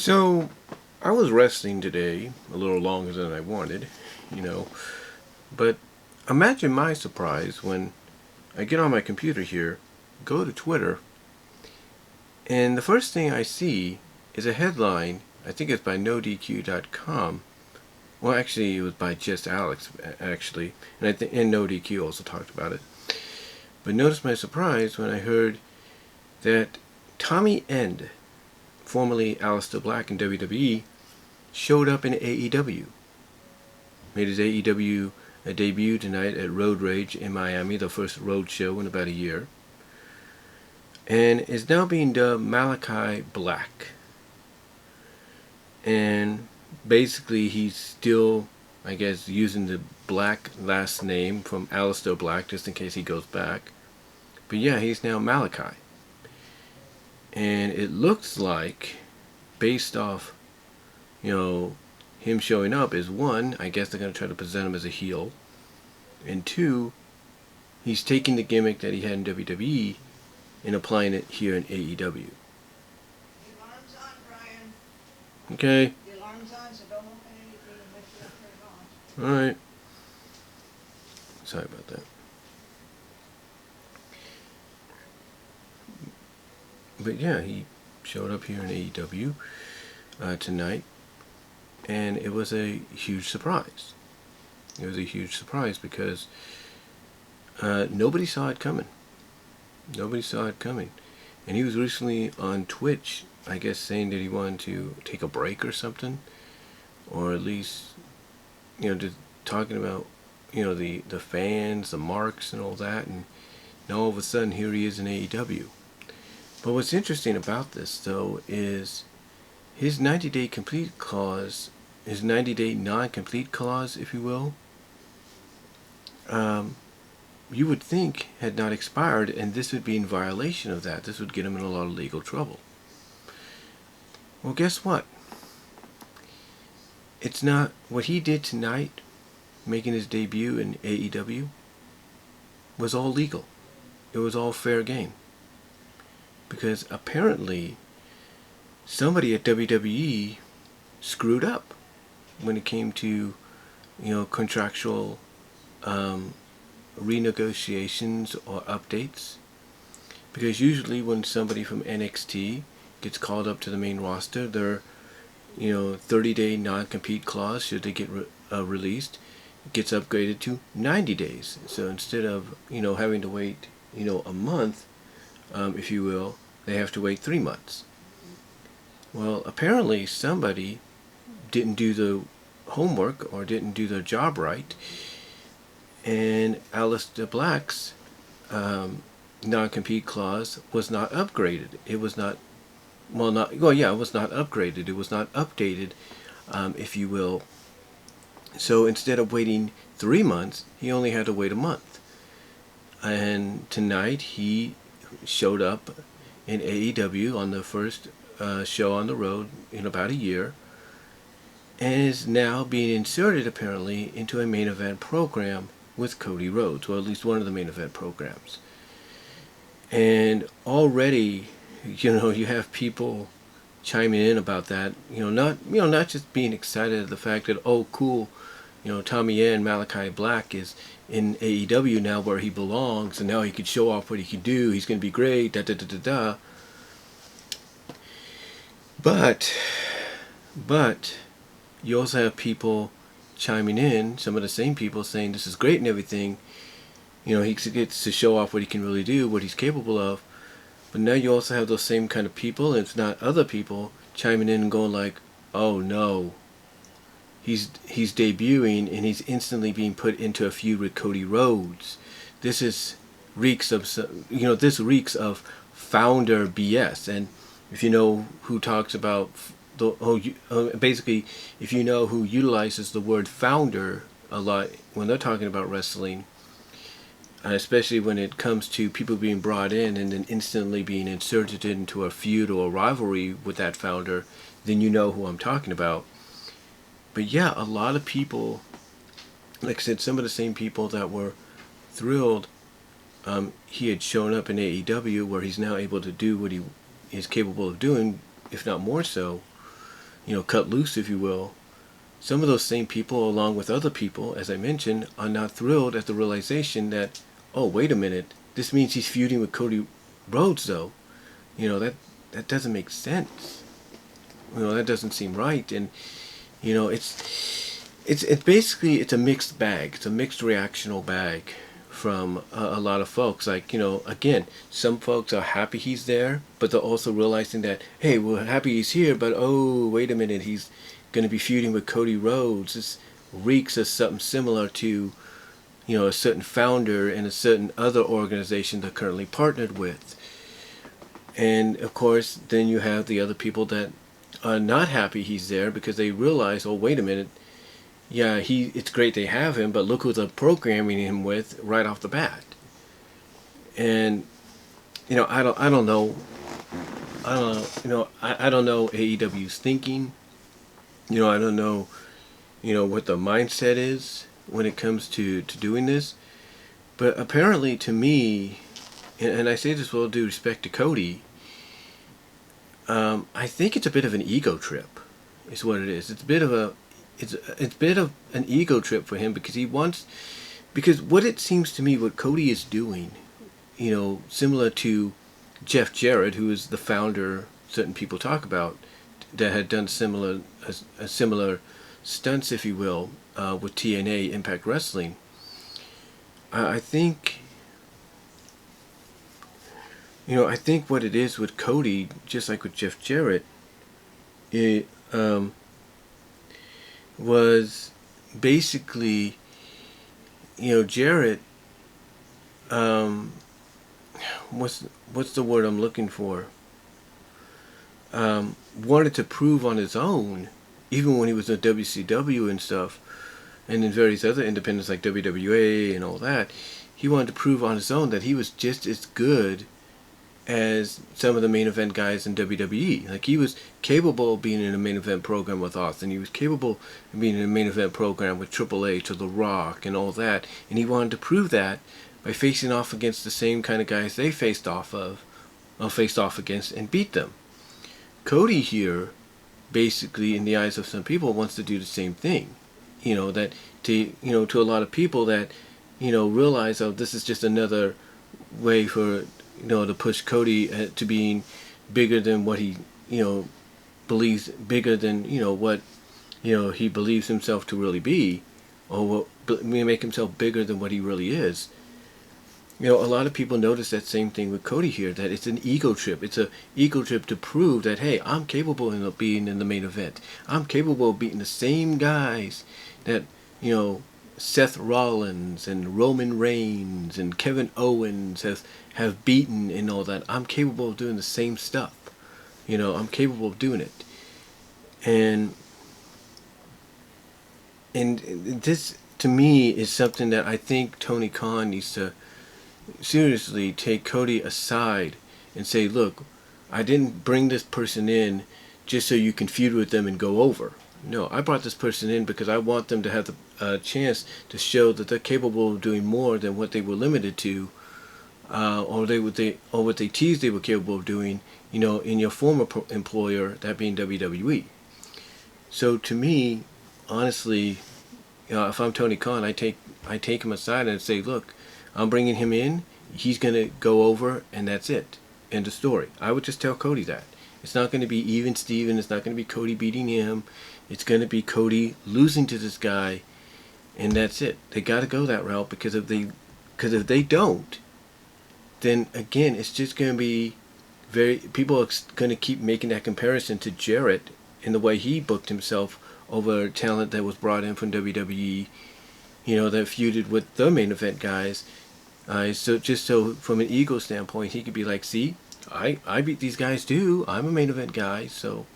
So, I was wrestling today, a little longer than I wanted, you know, but imagine my surprise when I get on my computer here, go to Twitter, and the first thing I see is a headline. I think it's by NoDQ.com. Well, actually, it was by Just Alex, actually, and NoDQ also talked about it. But notice my surprise when I heard that Tommy End, formerly Alister Black in WWE, showed up in AEW. Made his AEW debut tonight at Road Rage in Miami, the first road show in about a year, and is now being dubbed Malachi Black. And basically he's still, I guess, using the Black last name from Alister Black just in case he goes back. But yeah, he's now Malachi. And it looks like, based off, him showing up, is one, I guess they're going to try to present him as a heel. And two, he's taking the gimmick that he had in WWE and applying it here in AEW. The alarm's on, Brian. Okay. The alarm's on, so don't open anything and wait for it to turn on. Alright. Sorry about that. But yeah, he showed up here in AEW tonight, and it was a huge surprise. It was a huge surprise because nobody saw it coming. Nobody saw it coming. And he was recently on Twitch, I guess, saying that he wanted to take a break or something, or at least, just talking about, the fans, the marks, and all that. And now all of a sudden, here he is in AEW. But what's interesting about this, though, is his 90-day complete clause, his 90-day non-complete clause, if you will, you would think had not expired, and this would be in violation of that. This would get him in a lot of legal trouble. Well, guess what? It's not what he did tonight, making his debut in AEW, was all legal. It was all fair game. Because apparently somebody at WWE screwed up when it came to, contractual renegotiations or updates. Because usually when somebody from NXT gets called up to the main roster, their 30-day non-compete clause, should they get released, gets upgraded to 90 days. So instead of having to wait a month, if you will, they have to wait 3 months. Well, apparently somebody didn't do the homework or didn't do their job right, and Alister Black's non-compete clause was not upgraded. It was not, it was not upgraded. It was not updated, if you will. So instead of waiting 3 months, he only had to wait a month. And tonight he showed up in AEW on the first show on the road in about a year, and is now being inserted apparently into a main event program with Cody Rhodes, or at least one of the main event programs. And already, you have people chiming in about that. Not just being excited at the fact that, oh, cool, Tommy End, Malachi Black is in AEW now where he belongs, and now he can show off what he can do. He's going to be great, da-da-da-da-da. But you also have people chiming in, some of the same people saying this is great and everything. He gets to show off what he can really do, what he's capable of. But now you also have those same kind of people, and if not other people, chiming in and going like, oh no, he's debuting and he's instantly being put into a feud with Cody Rhodes. This reeks of founder BS. And if you know who talks about basically, if you know who utilizes the word founder a lot when they're talking about wrestling, especially when it comes to people being brought in and then instantly being inserted into a feud or a rivalry with that founder, then you know who I'm talking about. But yeah, a lot of people, like I said, some of the same people that were thrilled he had shown up in AEW, where he's now able to do what he is capable of doing, if not more so, cut loose, if you will, some of those same people, along with other people, as I mentioned, are not thrilled at the realization that, oh, wait a minute, this means he's feuding with Cody Rhodes, though. That doesn't make sense. That doesn't seem right. And it's basically it's a mixed bag. It's a mixed reactional bag from a lot of folks. Like, again, some folks are happy he's there, but they're also realizing that, hey, we're happy he's here, but oh, wait a minute, he's going to be feuding with Cody Rhodes. This reeks of something similar to, a certain founder in a certain other organization they're currently partnered with. And of course, then you have the other people that are not happy he's there because they realize, oh, wait a minute, yeah, it's great they have him, but look who they're programming him with right off the bat. And I don't know. I don't know AEW's thinking. I don't know, what the mindset is when it comes to doing this. But apparently, to me, and I say this with all due respect to Cody, I think it's a bit of an ego trip, is what it is. It's a bit of an ego trip for him because what it seems to me, what Cody is doing, similar to Jeff Jarrett, who is the founder, certain people talk about, that had done similar stunts, if you will, with TNA, Impact Wrestling. I think what it is with Cody, just like with Jeff Jarrett, it was basically, Jarrett, what's the word I'm looking for? Wanted to prove on his own, even when he was in WCW and stuff, and in various other independents like WWA and all that, he wanted to prove on his own that he was just as good as some of the main event guys in WWE. Like, he was capable of being in a main event program with Austin. He was capable of being in a main event program with Triple H or The Rock and all that. And he wanted to prove that by facing off against the same kind of guys they faced off against and beat them. Cody here, basically, in the eyes of some people, wants to do the same thing. That to a lot of people that, realize, oh, this is just another way for, to push Cody to being bigger than what he, believes, bigger than, what, he believes himself to really be, or make himself bigger than what he really is. A lot of people notice that same thing with Cody here, that it's an ego trip. It's an ego trip to prove that, hey, I'm capable of being in the main event. I'm capable of beating the same guys that, Seth Rollins and Roman Reigns and Kevin Owens have beaten and all that. I'm capable of doing the same stuff. I'm capable of doing it. And this, to me, is something that I think Tony Khan needs to seriously take Cody aside and say, look, I didn't bring this person in just so you can feud with them and go over. No, I brought this person in because I want them to have the chance to show that they're capable of doing more than what they were limited to, or what they teased they were capable of doing, in your former employer, that being WWE. So to me, honestly, if I'm Tony Khan, I take him aside and say, look, I'm bringing him in. He's gonna go over, and that's it. End of story. I would just tell Cody that. It's not going to be even Steven. It's not going to be Cody beating him. It's going to be Cody losing to this guy, and that's it. They got to go that route, because if they don't, then again, it's just going to be people are going to keep making that comparison to Jarrett in the way he booked himself over talent that was brought in from WWE, that feuded with the main event guys. So from an ego standpoint, he could be like, see, I beat these guys too. I'm a main event guy, so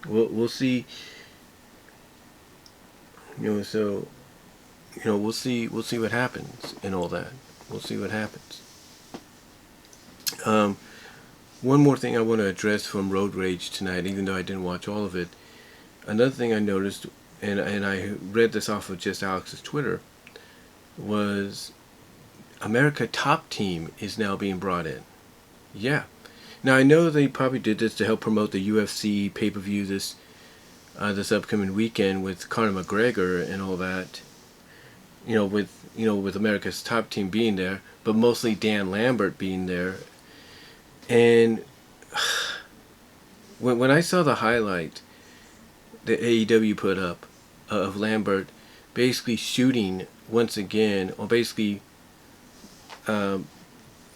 we'll see. We'll see what happens and all that. We'll see what happens. One more thing I want to address from Road Rage tonight, even though I didn't watch all of it. Another thing I noticed, and I read this off of just Alex's Twitter, was America Top Team is now being brought in. Yeah. Now I know they probably did this to help promote the UFC pay-per-view this upcoming weekend with Conor McGregor and all that. With America's Top Team being there, but mostly Dan Lambert being there. And when I saw the highlight that AEW put up of Lambert basically shooting once again, or basically, how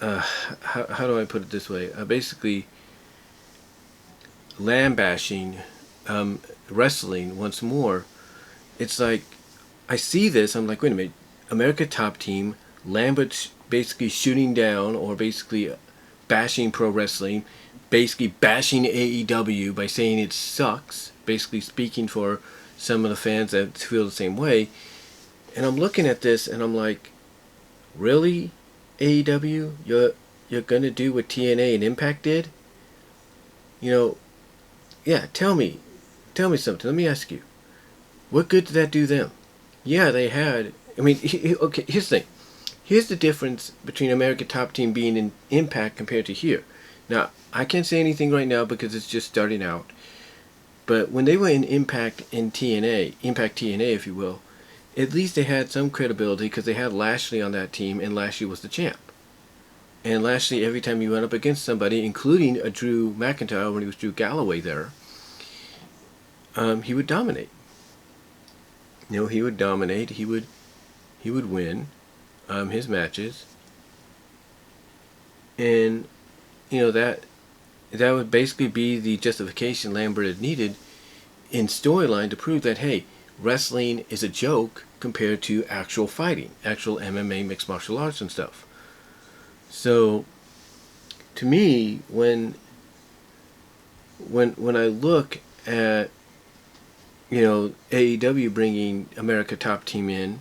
do I put it this way? Basically, lambashing wrestling once more. It's like, I see this, I'm like, wait a minute, America Top Team, Lambert basically shooting down, or basically bashing pro wrestling, basically bashing AEW by saying it sucks, basically speaking for some of the fans that feel the same way. And I'm looking at this and I'm like, really, AEW, you're gonna do what TNA and Impact did? Yeah, tell me something. Let me ask you, what good did that do them? Yeah, they had. I mean, okay. Here's the thing. Here's the difference between America Top Team being in Impact compared to here. Now, I can't say anything right now because it's just starting out. But when they were in Impact TNA, if you will, at least they had some credibility because they had Lashley on that team, and Lashley was the champ. And Lashley, every time you went up against somebody, including a Drew McIntyre when he was Drew Galloway there, he would dominate. He would dominate. He would win his matches, and that would basically be the justification Lambert had needed in storyline to prove that, hey, wrestling is a joke compared to actual fighting, actual MMA, mixed martial arts and stuff. So, to me, when I look at AEW bringing America Top Team in,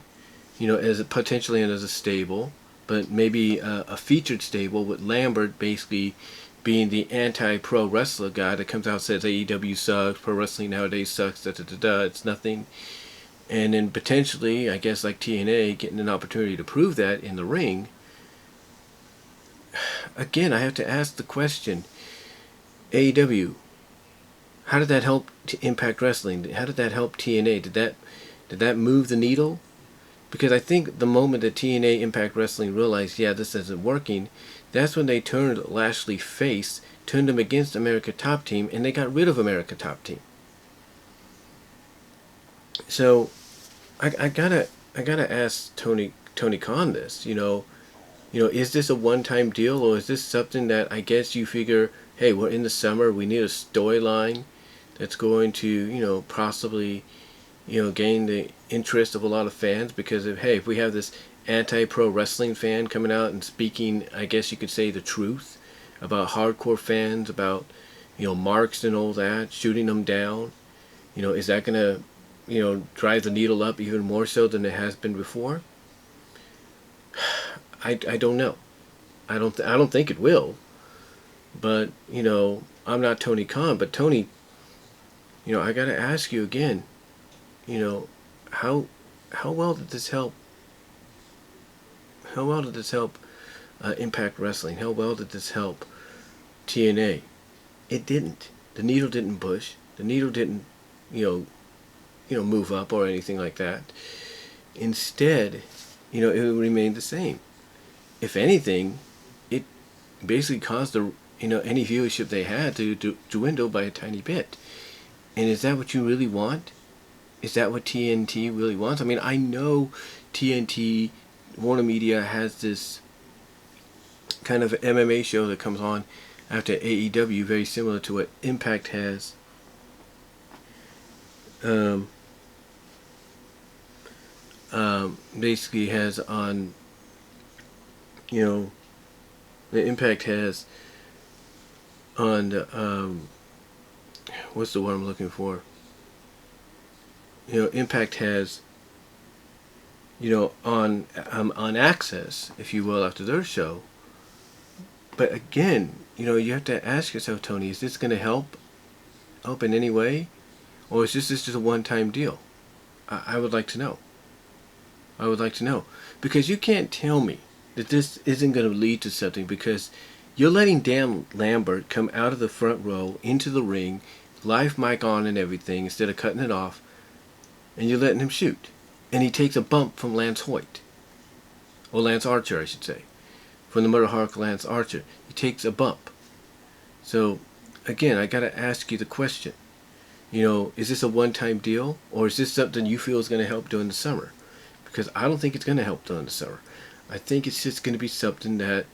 as potentially as a stable, but maybe a featured stable with Lambert basically being the anti-pro wrestler guy that comes out and says AEW sucks, pro wrestling nowadays sucks, it's nothing. And then potentially, I guess like TNA, getting an opportunity to prove that in the ring. Again, I have to ask the question, AEW, how did that help Impact Wrestling? How did that help TNA? Did that move the needle? Because I think the moment that TNA Impact Wrestling realized, yeah, this isn't working, that's when they turned Lashley face, turned him against America Top Team, and they got rid of America Top Team. So, I gotta ask Tony Khan this. Is this a one-time deal, or is this something that I guess you figure, hey, we're in the summer, we need a storyline that's going to, possibly, gain the interest of a lot of fans, because if we have this anti-pro wrestling fan coming out and speaking, I guess you could say, the truth about hardcore fans, about, marks and all that, shooting them down, is that going to, drive the needle up even more so than it has been before? I don't know. I don't think it will. But, I'm not Tony Khan, but Tony, I got to ask you again, how well did this help? How well did this help Impact Wrestling? How well did this help TNA? It didn't. The needle didn't push. The needle didn't, move up or anything like that. Instead, it remained the same. If anything, it basically caused any viewership they had to dwindle by a tiny bit. And is that what you really want? Is that what TNT really wants? I mean, I know TNT, Warner Media, has this kind of MMA show that comes on after AEW, very similar to what Impact has. Basically has on, the Impact has on, what's the word I'm looking for? Impact has, on Access, if you will, after their show. But again, you have to ask yourself, Tony, is this going to help in any way? Or is this just a one-time deal? I would like to know. Because you can't tell me that this isn't going to lead to something, because You're letting Dan Lambert come out of the front row into the ring, live mic on and everything, instead of cutting it off, and you're letting him shoot. And he takes a bump from Lance Hoyt. Or Lance Archer, I should say. From the Murder Hawk Lance Archer. He takes a bump. So, again, I gotta ask you the question. You know, is this a one-time deal? Or is this something you feel is going to help during the summer? Because I don't think it's going to help during the summer. I think it's just going to be something that,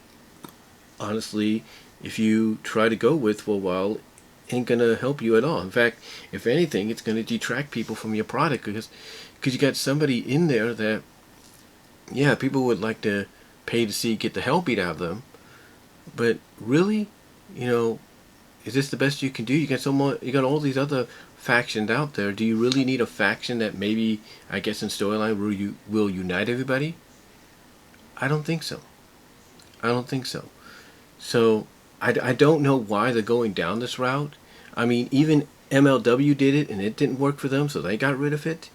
honestly, if you try to go with for a while, ain't going to help you at all. In fact, if anything, it's going to detract people from your product because you got somebody in there that, yeah, people would like to pay to see get the hell beat out of them. But really, you know, is this the best you can do? You got all these other factions out there. Do you really need a faction that maybe, I guess in storyline, will unite everybody? I don't think so. I don't think so. So, I don't know why they're going down this route. I mean, even MLW did it and it didn't work for them, so they got rid of it.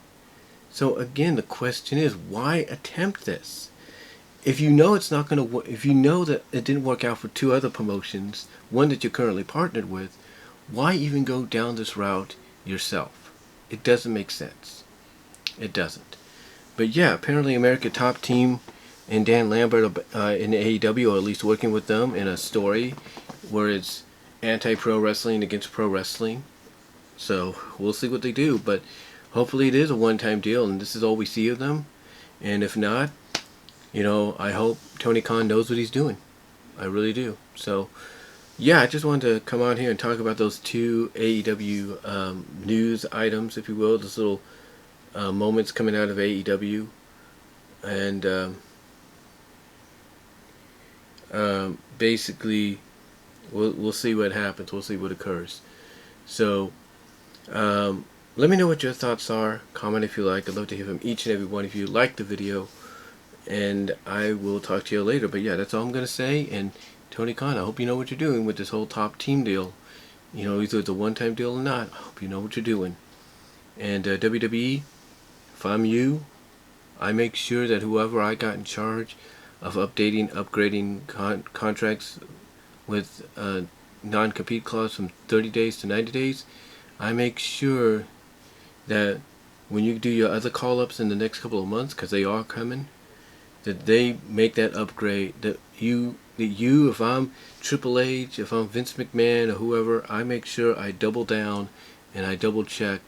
So again, the question is, why attempt this? If you know it's not going to work, if you know that it didn't work out for two other promotions, one that you're currently partnered with, why even go down this route yourself? It doesn't make sense. It doesn't. But yeah, apparently America Top Team and Dan Lambert in AEW are at least working with them in a story where it's anti-pro wrestling against pro wrestling. So we'll see what they do, but hopefully it is a one-time deal and this is all we see of them. And if not, you know, I hope Tony Khan knows what he's doing. I really do. So, yeah, I just wanted to come on here and talk about those two AEW news items, if you will, those little moments coming out of AEW. And basically, we'll see what happens. We'll see what occurs. So, let me know what your thoughts are. Comment if you like. I'd love to hear from each and every one of you. Like the video. And I will talk to you later. But yeah, that's all I'm going to say. And Tony Khan, I hope you know what you're doing with this whole top team deal. You know, either it's a one-time deal or not. I hope you know what you're doing. And WWE, if I'm you, I make sure that whoever I got in charge of upgrading contracts with non-compete clause from 30 days to 90 days, I make sure that when you do your other call-ups in the next couple of months, because they are coming, that they make that upgrade, that you, if I'm Triple H, if I'm Vince McMahon or whoever, I make sure I double down and I double check,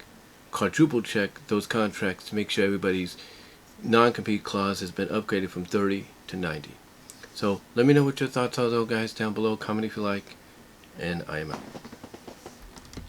quadruple check those contracts to make sure everybody's non-compete clause has been upgraded from 30 to 90. So let me know what your thoughts are though, guys, down below. Comment if you like, and I am out.